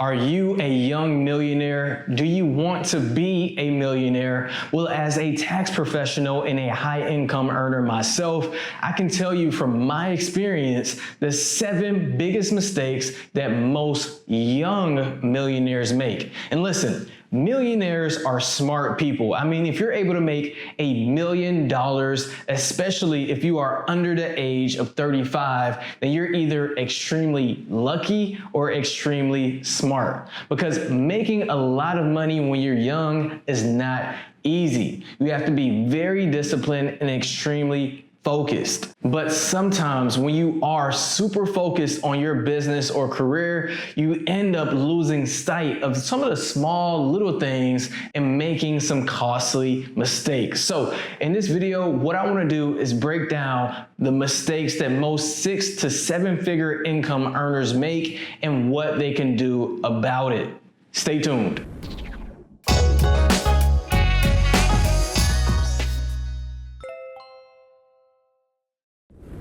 Are you a young millionaire? Do you want to be a millionaire? Well, as a tax professional and a high income earner myself, I can tell you from my experience the 7 biggest mistakes that most young millionaires make. And listen, millionaires are smart people. I mean, if you're able to make $1 million, especially if you are under the age of 35, then you're either extremely lucky or extremely smart. Because making a lot of money when you're young is not easy. You have to be very disciplined and extremely focused. But sometimes when you are super focused on your business or career, you end up losing sight of some of the small little things and making some costly mistakes. So in this video, what I want to do is break down the mistakes that most 6 to 7 figure income earners make and what they can do about it. Stay tuned.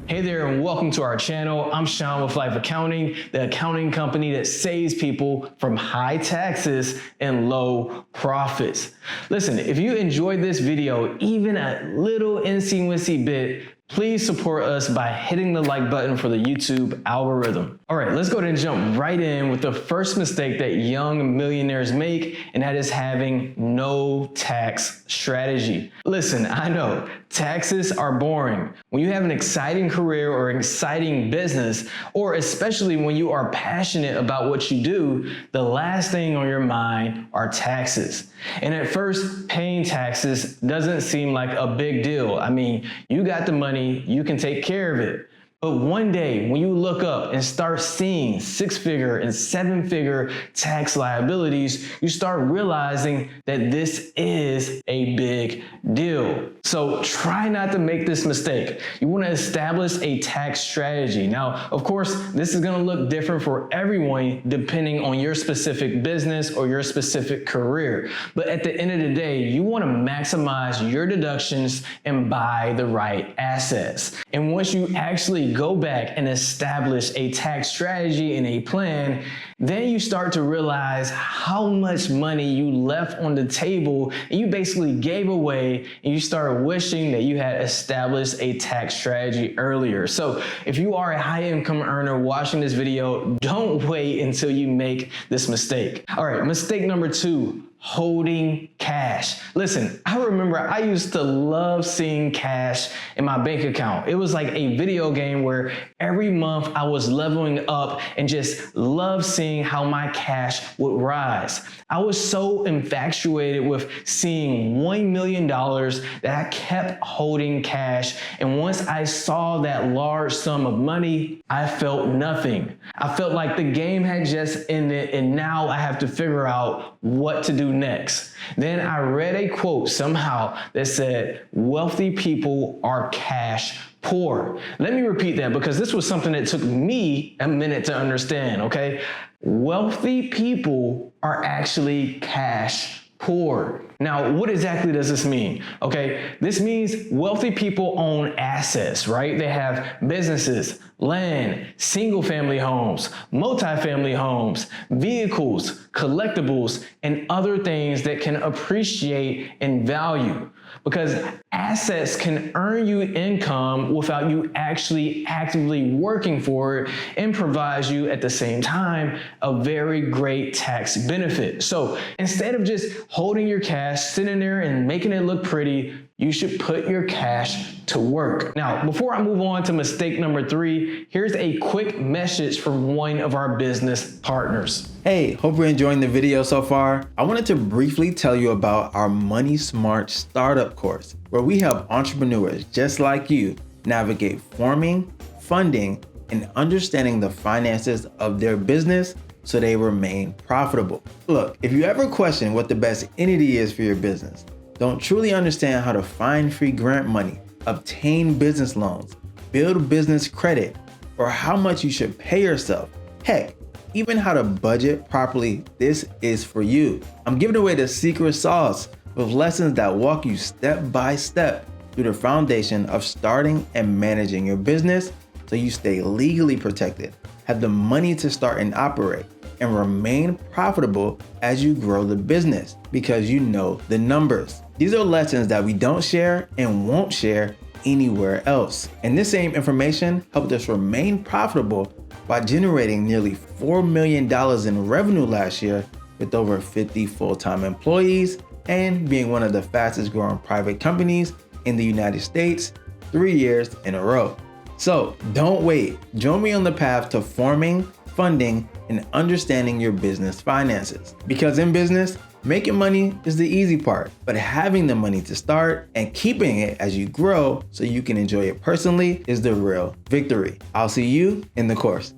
Hey there and welcome to our channel. I'm Sean with Life Accounting, the accounting company that saves people from high taxes and low profits. Listen, if you enjoyed this video, even a little incy-wincy bit, please support us by hitting the like button for the YouTube algorithm. All right, let's go ahead and jump right in with the first mistake that young millionaires make, and that is having no tax strategy. Listen, I know taxes are boring. When you have an exciting career or an exciting business, or especially when you are passionate about what you do, the last thing on your mind are taxes. And at first, paying taxes doesn't seem like a big deal. I mean, you got the money, you can take care of it. But one day, when you look up and start seeing 6-figure and 7-figure tax liabilities, you start realizing that this is a big deal. So try not to make this mistake. You want to establish a tax strategy. Now, of course, this is going to look different for everyone depending on your specific business or your specific career. But at the end of the day, you want to maximize your deductions and buy the right assets. And once you actually go back and establish a tax strategy and a plan, then you start to realize how much money you left on the table and you basically gave away, and you start wishing that you had established a tax strategy earlier. So if you are a high income earner watching this video, don't wait until you make this mistake. All right, mistake number 2. Holding cash. Listen, I remember I used to love seeing cash in my bank account. It was like a video game where every month I was leveling up and just loved seeing how my cash would rise. I was so infatuated with seeing $1 million that I kept holding cash. And once I saw that large sum of money, I felt nothing. I felt like the game had just ended and now I have to figure out what to do next. Then I read a quote somehow that said, wealthy people are cash poor. Let me repeat that because this was something that took me a minute to understand, okay? Wealthy people are actually cash poor. Now, what exactly does this mean? Okay, this means wealthy people own assets, right? They have businesses, land, single family homes, multifamily homes, vehicles, collectibles, and other things that can appreciate in value. Because assets can earn you income without you actually actively working for it, and provides you at the same time a very great tax benefit. So instead of just holding your cash, sitting there and making it look pretty, you should put your cash to work. Now, before I move on to mistake number 3, here's a quick message from one of our business partners. Hey, hope you're enjoying the video so far. I wanted to briefly tell you about our Money Smart Startup course, where we help entrepreneurs just like you navigate forming, funding, and understanding the finances of their business so they remain profitable. Look, if you ever question what the best entity is for your business, don't truly understand how to find free grant money, obtain business loans, build business credit, or how much you should pay yourself, heck, even how to budget properly, this is for you. I'm giving away the secret sauce with lessons that walk you step by step through the foundation of starting and managing your business so you stay legally protected, have the money to start and operate, and remain profitable as you grow the business because you know the numbers. These are lessons that we don't share and won't share anywhere else. And this same information helped us remain profitable by generating nearly $4 million in revenue last year with over 50 full-time employees and being one of the fastest growing private companies in the United States 3 years in a row. So don't wait. Join me on the path to forming, funding, and understanding your business finances. Because in business, making money is the easy part, but having the money to start and keeping it as you grow so you can enjoy it personally is the real victory. I'll see you in the course.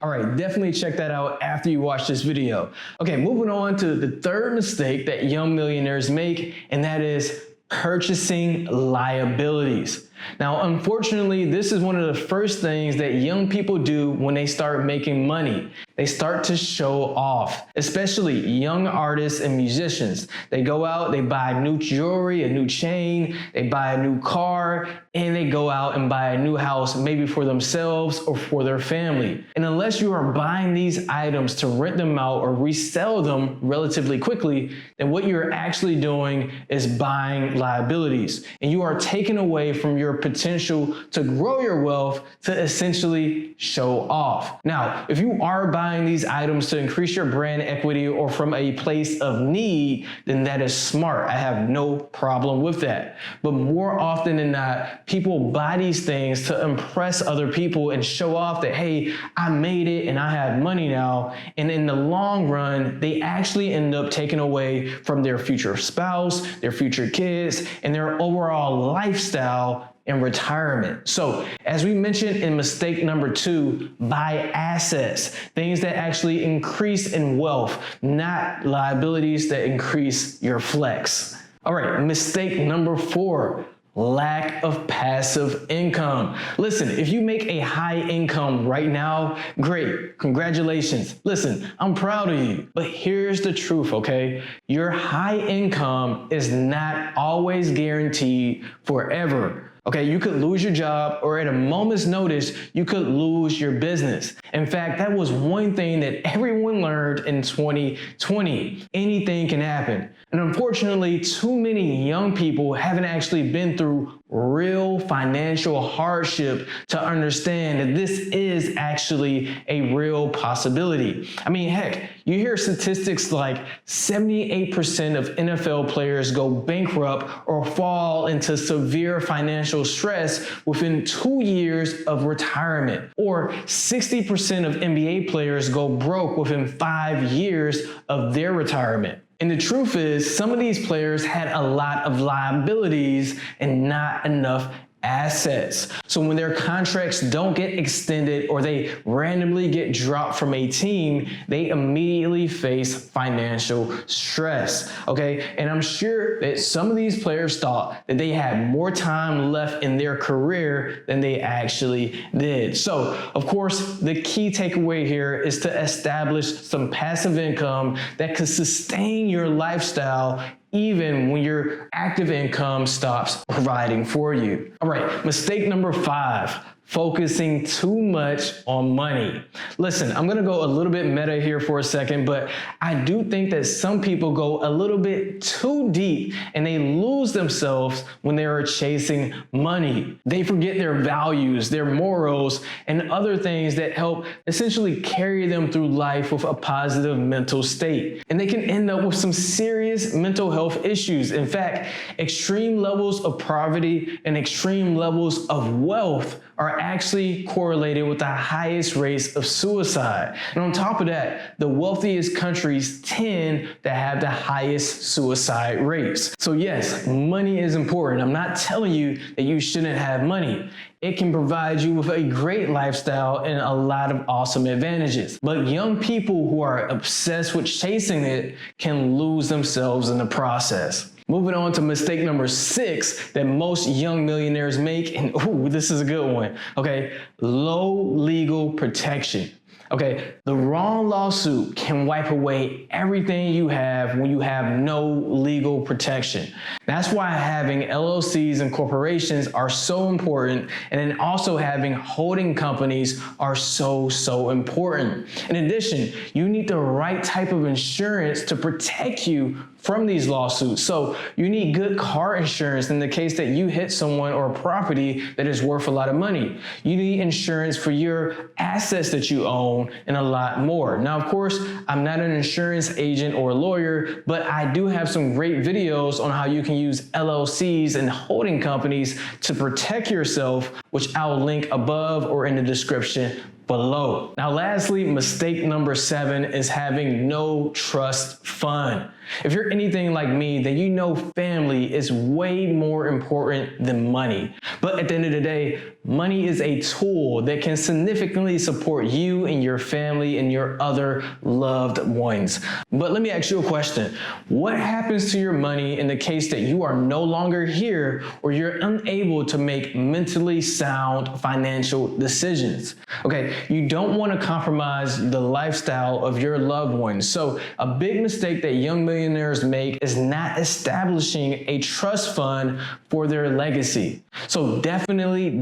All right, definitely check that out after you watch this video. Okay, moving on to the third mistake that young millionaires make, and that is purchasing liabilities. Now, unfortunately, this is one of the first things that young people do when they start making money. They start to show off, especially young artists and musicians. They go out, they buy new jewelry, a new chain, they buy a new car, and they go out and buy a new house, maybe for themselves or for their family. And unless you are buying these items to rent them out or resell them relatively quickly, then what you're actually doing is buying liabilities. And you are taking away from your potential to grow your wealth to essentially show off. Now, if you are buying these items to increase your brand equity or from a place of need, then that is smart. I have no problem with that. But more often than not, people buy these things to impress other people and show off that, hey, I made it and I have money now. And in the long run, they actually end up taking away from their future spouse, their future kids, and their overall lifestyle in retirement. So as we mentioned in mistake number 2, buy assets, things that actually increase in wealth, not liabilities that increase your flex. All right, mistake number 4, lack of passive income. Listen, if you make a high income right now, great, congratulations. Listen, I'm proud of you, but here's the truth, okay? Your high income is not always guaranteed forever. Okay, you could lose your job, or at a moment's notice, you could lose your business. In fact, that was one thing that everyone learned in 2020. Anything can happen. And unfortunately, too many young people haven't actually been through real financial hardship to understand that this is actually a real possibility. I mean, heck, you hear statistics like 78% of NFL players go bankrupt or fall into severe financial stress within 2 years of retirement, or 60% of NBA players go broke within 5 years of their retirement. And the truth is, some of these players had a lot of liabilities and not enough assets. So when their contracts don't get extended or they randomly get dropped from a team, they immediately face financial stress, okay? And I'm sure that some of these players thought that they had more time left in their career than they actually did. So, of course, the key takeaway here is to establish some passive income that could sustain your lifestyle even when your active income stops providing for you. All right, mistake number 5, focusing too much on money. Listen, I'm gonna go a little bit meta here for a second, but I do think that some people go a little bit too deep and they lose themselves when they are chasing money. They forget their values, their morals, and other things that help essentially carry them through life with a positive mental state. And they can end up with some serious mental health issues. In fact, extreme levels of poverty and extreme levels of wealth are actually correlated with the highest rates of suicide. And on top of that, the wealthiest countries tend to have the highest suicide rates. So yes, money is important. I'm not telling you that you shouldn't have money. It can provide you with a great lifestyle and a lot of awesome advantages. But young people who are obsessed with chasing it can lose themselves in the process. Moving on to mistake number 6 that most young millionaires make, and this is a good one, okay? Low legal protection. Okay, the wrong lawsuit can wipe away everything you have when you have no legal protection. That's why having LLCs and corporations are so important, and then also having holding companies are so important. In addition, you need the right type of insurance to protect you from these lawsuits. So you need good car insurance in the case that you hit someone or a property that is worth a lot of money. You need insurance for your assets that you own and a lot more. Now, of course, I'm not an insurance agent or a lawyer, but I do have some great videos on how you can use LLCs and holding companies to protect yourself, which I'll link above or in the description below. Now, lastly, mistake number 7 is having no trust fund. If you're anything like me, then you know family is way more important than money. But at the end of the day, money is a tool that can significantly support you and your family and your other loved ones. But let me ask you a question. What happens to your money in the case that you are no longer here or you're unable to make mentally sound financial decisions? Okay, you don't want to compromise the lifestyle of your loved ones. So a big mistake that young millionaires make is not establishing a trust fund for their legacy. So definitely,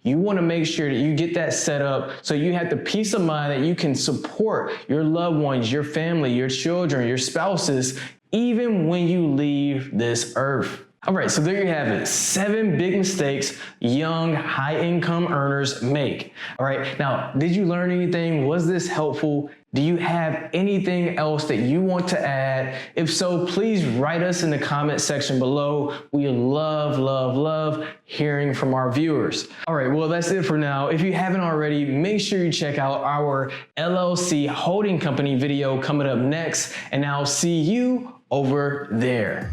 you want to make sure that you get that set up so you have the peace of mind that you can support your loved ones, your family, your children, your spouses, even when you leave this earth. All right, so there you have it. 7 big mistakes young, high-income earners make. All right, now, did you learn anything? Was this helpful? Do you have anything else that you want to add? If so, please write us in the comment section below. We love hearing from our viewers. All right, well, that's it for now. If you haven't already, make sure you check out our LLC holding company video coming up next, and I'll see you over there.